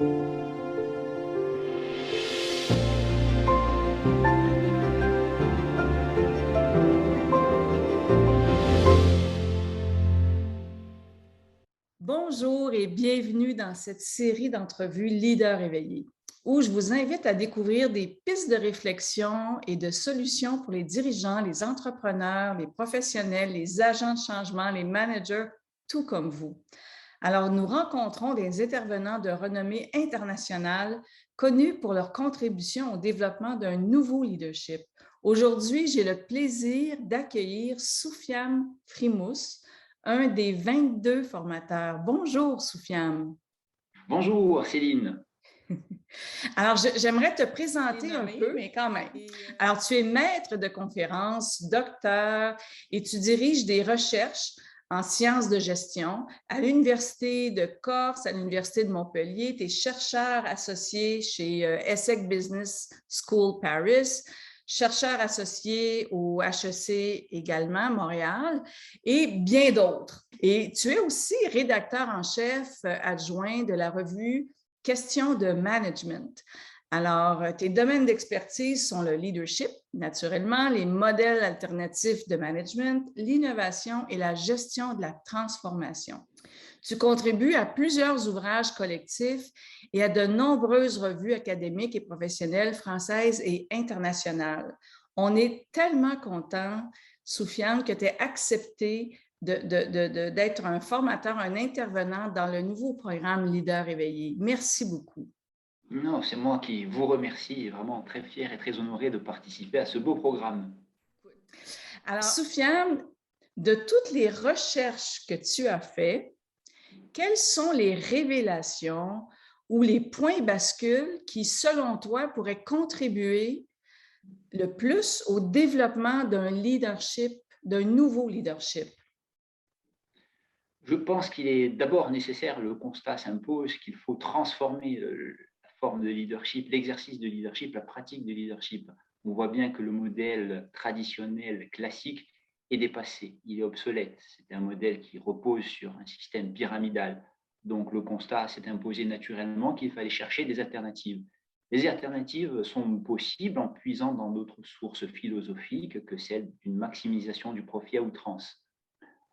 Bonjour et bienvenue dans cette série d'entrevues Leaders éveillés, où je vous invite à découvrir des pistes de réflexion et de solutions pour les dirigeants, les entrepreneurs, les professionnels, les agents de changement, les managers, tout comme vous. Alors, nous rencontrons des intervenants de renommée internationale connus pour leur contribution au développement d'un nouveau leadership. Aujourd'hui, j'ai le plaisir d'accueillir Soufiane Frimous, un des 22 formateurs. Bonjour, Soufiane. Bonjour Céline. Alors, j'aimerais te présenter un peu, mais quand même. Alors, tu es maître de conférences, docteur, et tu diriges des recherches en sciences de gestion à l'Université de Corse, à l'Université de Montpellier. Tu es chercheur associé chez ESSEC Business School Paris, chercheur associé au HEC également, Montréal, et bien d'autres. Et tu es aussi rédacteur en chef adjoint de la revue Questions de management. Alors, tes domaines d'expertise sont le leadership, naturellement, les modèles alternatifs de management, l'innovation et la gestion de la transformation. Tu contribues à plusieurs ouvrages collectifs et à de nombreuses revues académiques et professionnelles françaises et internationales. On est tellement content, Soufiane, que tu aies accepté d'être un formateur, un intervenant dans le nouveau programme Leader éveillé. Merci beaucoup. Non, c'est moi qui vous remercie, vraiment très fier et très honoré de participer à ce beau programme. Alors, Soufiane, de toutes les recherches que tu as faites, quelles sont les révélations ou les points bascules qui, selon toi, pourraient contribuer le plus au développement d'un leadership, d'un nouveau leadership? Je pense qu'il est d'abord nécessaire, le constat s'impose, qu'il faut transformer la forme de leadership, l'exercice de leadership, la pratique de leadership. On voit bien que le modèle traditionnel, classique, est dépassé, il est obsolète. C'est un modèle qui repose sur un système pyramidal. Donc le constat s'est imposé naturellement qu'il fallait chercher des alternatives. Les alternatives sont possibles en puisant dans d'autres sources philosophiques que celle d'une maximisation du profit à outrance.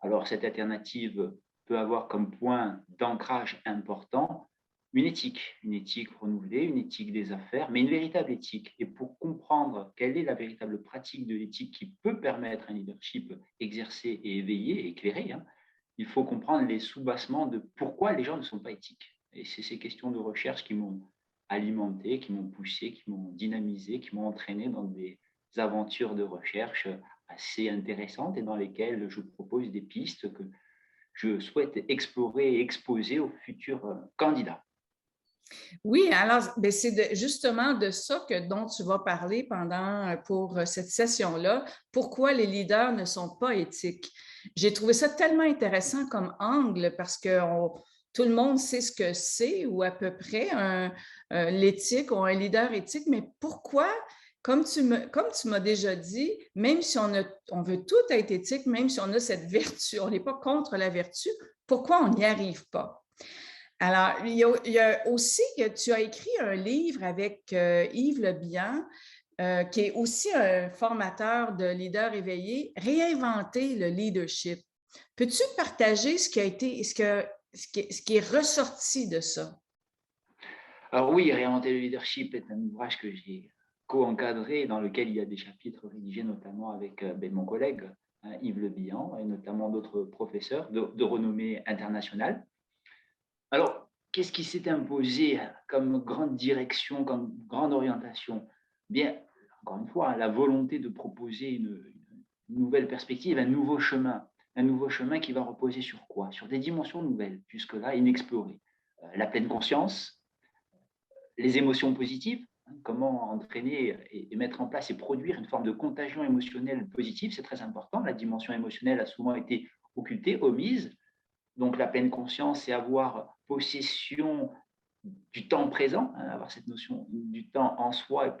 Alors, cette alternative peut avoir comme point d'ancrage important une éthique renouvelée, une éthique des affaires, mais une véritable éthique. Et pour comprendre quelle est la véritable pratique de l'éthique qui peut permettre un leadership exercé et éveillé, éclairé, il faut comprendre les sous-bassements de pourquoi les gens ne sont pas éthiques. Et c'est ces questions de recherche qui m'ont alimenté, qui m'ont poussé, qui m'ont dynamisé, qui m'ont entraîné dans des aventures de recherche assez intéressantes et dans lesquelles je propose des pistes que je souhaite explorer et exposer aux futurs candidats. Oui, alors c'est justement de ça dont tu vas parler pour cette session-là. Pourquoi les leaders ne sont pas éthiques? J'ai trouvé ça tellement intéressant comme angle parce que tout le monde sait ce que c'est ou à peu près l'éthique ou un leader éthique, mais pourquoi? Comme tu m'as déjà dit, même si on veut tout être éthique, même si on a cette vertu, on n'est pas contre la vertu, pourquoi on n'y arrive pas? Alors, il y a aussi que tu as écrit un livre avec Yves Le Bihan, qui est aussi un formateur de leaders éveillés, Réinventer le leadership. Peux-tu partager ce qui a été, ce qui est ressorti de ça? Alors oui, Réinventer le leadership est un ouvrage que j'ai co-encadré, dans lequel il y a des chapitres rédigés notamment avec mon collègue Yves Le Bihan et notamment d'autres professeurs de renommée internationale. Alors, qu'est-ce qui s'est imposé comme grande direction, comme grande orientation? Bien, encore une fois, la volonté de proposer une nouvelle perspective, un nouveau chemin qui va reposer sur quoi? Sur des dimensions nouvelles, jusque-là inexplorées. La pleine conscience, les émotions positives, comment entraîner et mettre en place et produire une forme de contagion émotionnelle positive, c'est très important. La dimension émotionnelle a souvent été occultée, omise. Donc la pleine conscience, c'est avoir possession du temps présent, avoir cette notion du temps en soi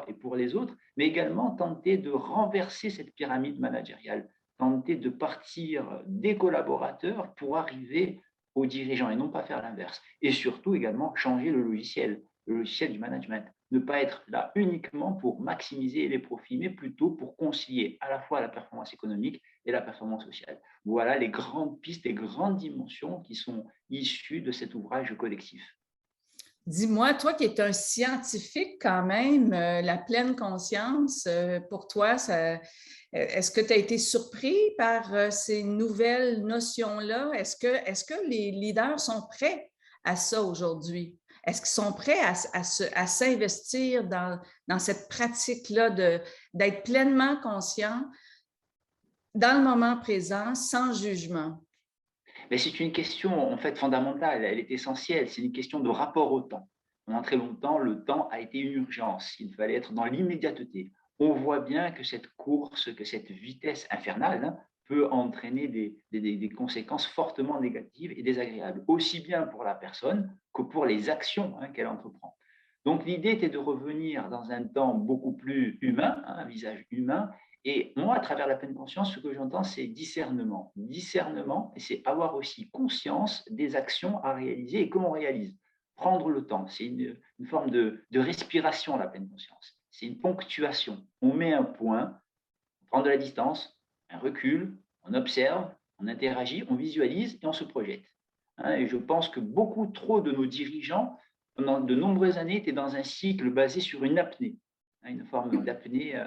et pour les autres, mais également tenter de renverser cette pyramide managériale, tenter de partir des collaborateurs pour arriver aux dirigeants et non pas faire l'inverse. Et surtout également changer le logiciel du management. Ne pas être là uniquement pour maximiser les profits, mais plutôt pour concilier à la fois la performance économique et la performance sociale. Voilà les grandes pistes, les grandes dimensions qui sont issues de cet ouvrage collectif. Dis-moi, toi qui es un scientifique quand même, la pleine conscience, pour toi, est-ce que tu as été surpris par ces nouvelles notions-là? Est-ce que les leaders sont prêts à ça aujourd'hui? Est-ce qu'ils sont prêts à s'investir dans cette pratique-là d'être pleinement conscient dans le moment présent, sans jugement? Mais c'est une question en fait fondamentale, elle est essentielle, c'est une question de rapport au temps. Pendant très longtemps, le temps a été une urgence, il fallait être dans l'immédiateté. On voit bien que cette course, que cette vitesse infernale peut entraîner des conséquences fortement négatives et désagréables, aussi bien pour la personne que pour les actions qu'elle entreprend. Donc l'idée était de revenir dans un temps beaucoup plus humain, un visage humain, et moi, à travers la pleine conscience, ce que j'entends, c'est discernement. Discernement, et c'est avoir aussi conscience des actions à réaliser et comment on réalise. Prendre le temps, c'est une forme de respiration, la pleine conscience. C'est une ponctuation. On met un point, on prend de la distance, un recul, on observe, on interagit, on visualise et on se projette. Et je pense que beaucoup trop de nos dirigeants, pendant de nombreuses années, étaient dans un cycle basé sur une apnée, une forme d'apnée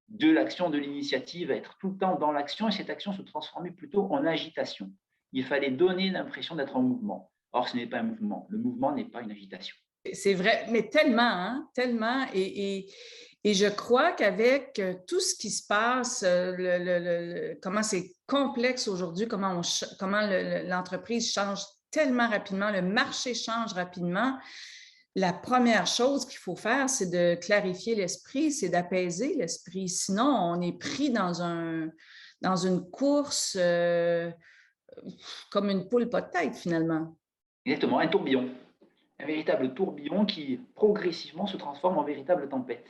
de l'action, de l'initiative, à être tout le temps dans l'action, et cette action se transformait plutôt en agitation. Il fallait donner l'impression d'être en mouvement. Or, ce n'est pas un mouvement. Le mouvement n'est pas une agitation. C'est vrai, mais tellement, hein, tellement. Et je crois qu'avec tout ce qui se passe, comment c'est complexe aujourd'hui, comment l'entreprise change tellement rapidement, le marché change rapidement, la première chose qu'il faut faire, c'est de clarifier l'esprit, c'est d'apaiser l'esprit. Sinon, on est pris dans une course comme une poule pas de tête, finalement. Exactement, un tourbillon. Un véritable tourbillon qui progressivement se transforme en véritable tempête.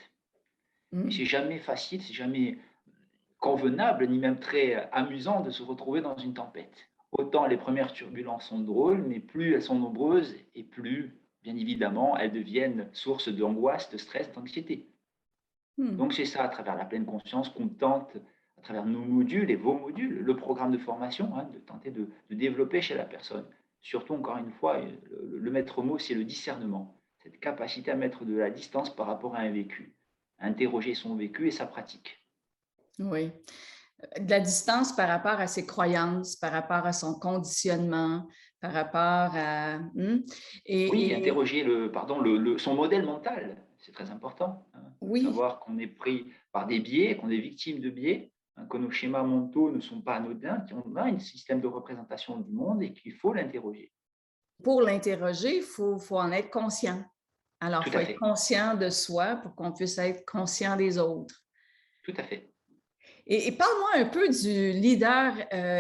Et c'est jamais facile, c'est jamais convenable, ni même très amusant de se retrouver dans une tempête. Autant les premières turbulences sont drôles, mais plus elles sont nombreuses et plus, bien évidemment, elles deviennent source d'angoisse, de stress, d'anxiété. Donc c'est ça, à travers la pleine conscience, qu'on tente, à travers nos modules et vos modules, le programme de formation, de tenter de développer chez la personne. Surtout, encore une fois, le maître mot, c'est le discernement, cette capacité à mettre de la distance par rapport à un vécu, à interroger son vécu et sa pratique. Oui. De la distance par rapport à ses croyances, par rapport à son conditionnement, par rapport à... Oui, interroger son modèle mental, c'est très important. Oui. Savoir qu'on est pris par des biais, qu'on est victime de biais, que nos schémas mentaux ne sont pas anodins, qu'on a un système de représentation du monde et qu'il faut l'interroger. Pour l'interroger, il faut en être conscient. Alors, il faut être conscient de soi pour qu'on puisse être conscient des autres. Tout à fait. Et parle-moi un peu du leader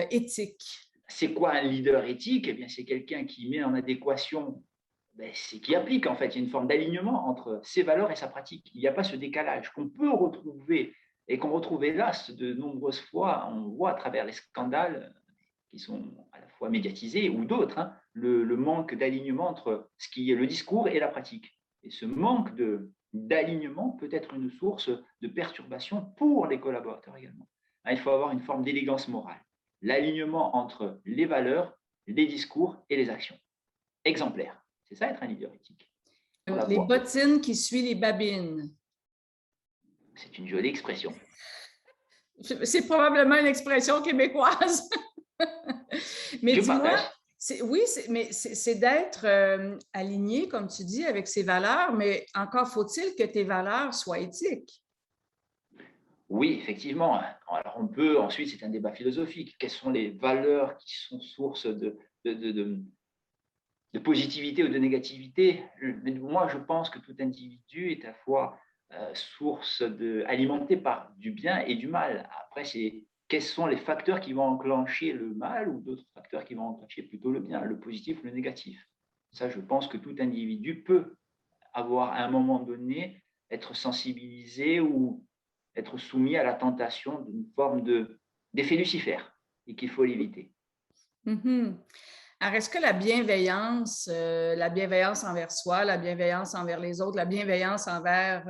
éthique. C'est quoi un leader éthique? Eh bien, c'est quelqu'un qui met en adéquation, qui applique en fait, il y a une forme d'alignement entre ses valeurs et sa pratique. Il n'y a pas ce décalage qu'on peut retrouver et qu'on retrouve hélas de nombreuses fois. On voit à travers les scandales qui sont à la fois médiatisés ou d'autres, le manque d'alignement entre ce qui est le discours et la pratique. Et ce manque d'alignement peut être une source de perturbation pour les collaborateurs également. Il faut avoir une forme d'élégance morale. L'alignement entre les valeurs, les discours et les actions. Exemplaire. C'est ça être un leader éthique. Les bottines qui suivent les babines. C'est une jolie expression. C'est probablement une expression québécoise. Mais dis-moi, oui, mais c'est d'être aligné, comme tu dis, avec ses valeurs, mais encore faut-il que tes valeurs soient éthiques. Oui, effectivement. Alors on peut, ensuite, c'est un débat philosophique. Quelles sont les valeurs qui sont source de positivité ou de négativité? Mais moi, je pense que tout individu est à la fois source alimenté par du bien et du mal. Après, c'est quels sont les facteurs qui vont enclencher le mal ou d'autres facteurs qui vont enclencher plutôt le bien, le positif ou le négatif. Ça, je pense que tout individu peut avoir à un moment donné, être sensibilisé ou être soumis à la tentation d'une forme d'effet Lucifer et qu'il faut l'éviter. Alors, est-ce que la bienveillance envers soi, la bienveillance envers les autres, la bienveillance envers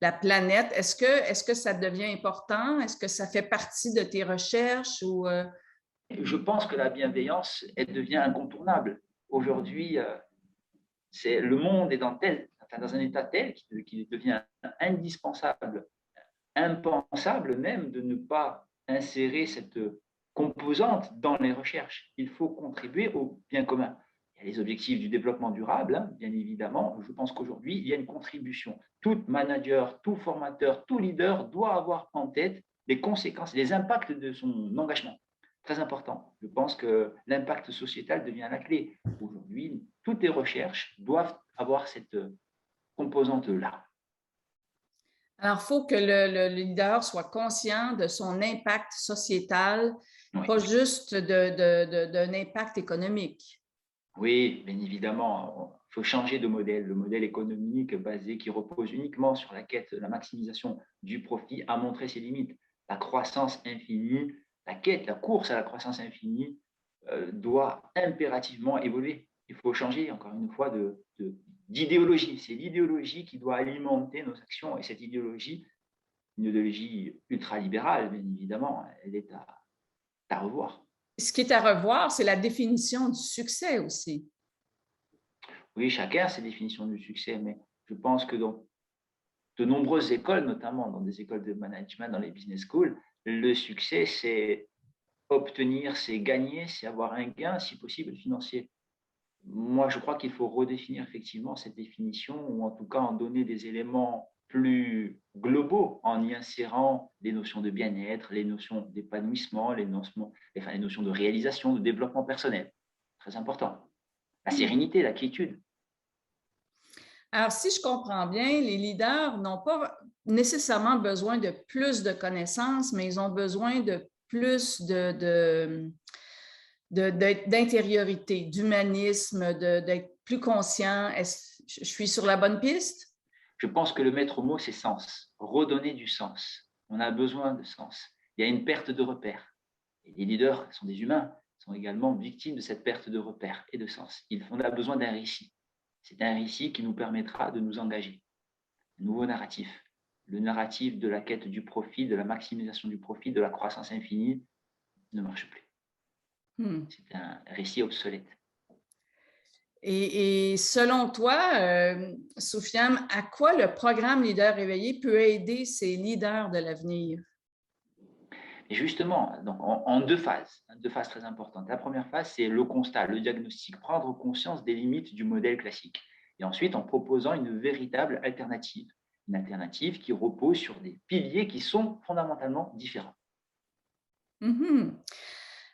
la planète, est-ce que ça devient important? Est-ce que ça fait partie de tes recherches ou Je pense que la bienveillance, elle devient incontournable. Aujourd'hui, le monde est dans un état tel qu'il devient indispensable, impensable même de ne pas insérer cette composante dans les recherches. Il faut contribuer au bien commun. Il y a les objectifs du développement durable, hein, bien évidemment. Je pense qu'aujourd'hui, il y a une contribution. Tout manager, tout formateur, tout leader doit avoir en tête les conséquences, les impacts de son engagement. Très important. Je pense que l'impact sociétal devient la clé. Aujourd'hui, toutes les recherches doivent avoir cette composante-là. Alors, il faut que le leader soit conscient de son impact sociétal, Oui. pas juste d'un impact économique. Oui, bien évidemment, il faut changer de modèle. Le modèle économique qui repose uniquement sur la quête, la maximisation du profit a montré ses limites. La croissance infinie, la course à la croissance infinie doit impérativement évoluer. Il faut changer, encore une fois, d'idéologie. C'est l'idéologie qui doit alimenter nos actions. Et cette idéologie, une idéologie ultralibérale, bien évidemment, elle est à revoir. Ce qui est à revoir, c'est la définition du succès aussi. Oui, chacun a ses définitions du succès, mais je pense que dans de nombreuses écoles, notamment dans des écoles de management, dans les business schools, le succès, c'est obtenir, c'est gagner, c'est avoir un gain, si possible, financier. Moi, je crois qu'il faut redéfinir effectivement cette définition, ou en tout cas en donner des éléments plus globaux, en y insérant les notions de bien-être, les notions d'épanouissement, les notions de réalisation, de développement personnel. Très important. La sérénité, la quiétude. Alors, si je comprends bien, les leaders n'ont pas nécessairement besoin de plus de connaissances, mais ils ont besoin de plus d'intériorité, d'humanisme, d'être plus conscient. Je suis sur la bonne piste? Je pense que le maître mot, c'est sens. Redonner du sens. On a besoin de sens. Il y a une perte de repères. Et les leaders sont des humains, sont également victimes de cette perte de repères et de sens. On a besoin d'un récit. C'est un récit qui nous permettra de nous engager. Un nouveau narratif. Le narratif de la quête du profit, de la maximisation du profit, de la croissance infinie ne marche plus. C'est un récit obsolète. Et selon toi, Soufiane, à quoi le programme Leader éveillé peut aider ces leaders de l'avenir? Et justement, donc en deux phases très importantes. La première phase, c'est le constat, le diagnostic, prendre conscience des limites du modèle classique. Et ensuite, en proposant une véritable alternative, une alternative qui repose sur des piliers qui sont fondamentalement différents.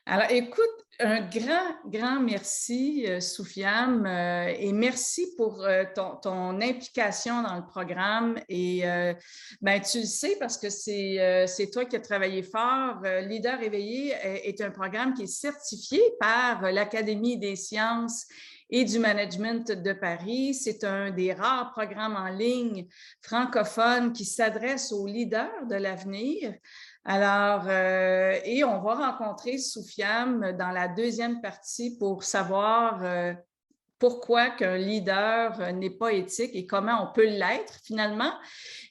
Alors, écoute, un grand merci, Soufiane, et merci pour ton implication dans le programme. Et tu le sais parce que c'est toi qui as travaillé fort. Leader éveillé est un programme qui est certifié par l'Académie des sciences et du management de Paris. C'est un des rares programmes en ligne francophones qui s'adresse aux leaders de l'avenir. Alors, et on va rencontrer Soufiane dans la deuxième partie pour savoir pourquoi qu'un leader n'est pas éthique et comment on peut l'être finalement.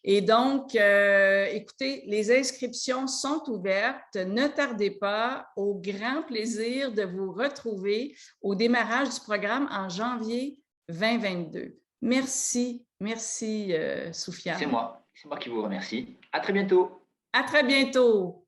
Et donc, écoutez, les inscriptions sont ouvertes. Ne tardez pas. Au grand plaisir de vous retrouver au démarrage du programme en janvier 2022. Merci, Soufiane. C'est moi qui vous remercie. À très bientôt. À très bientôt.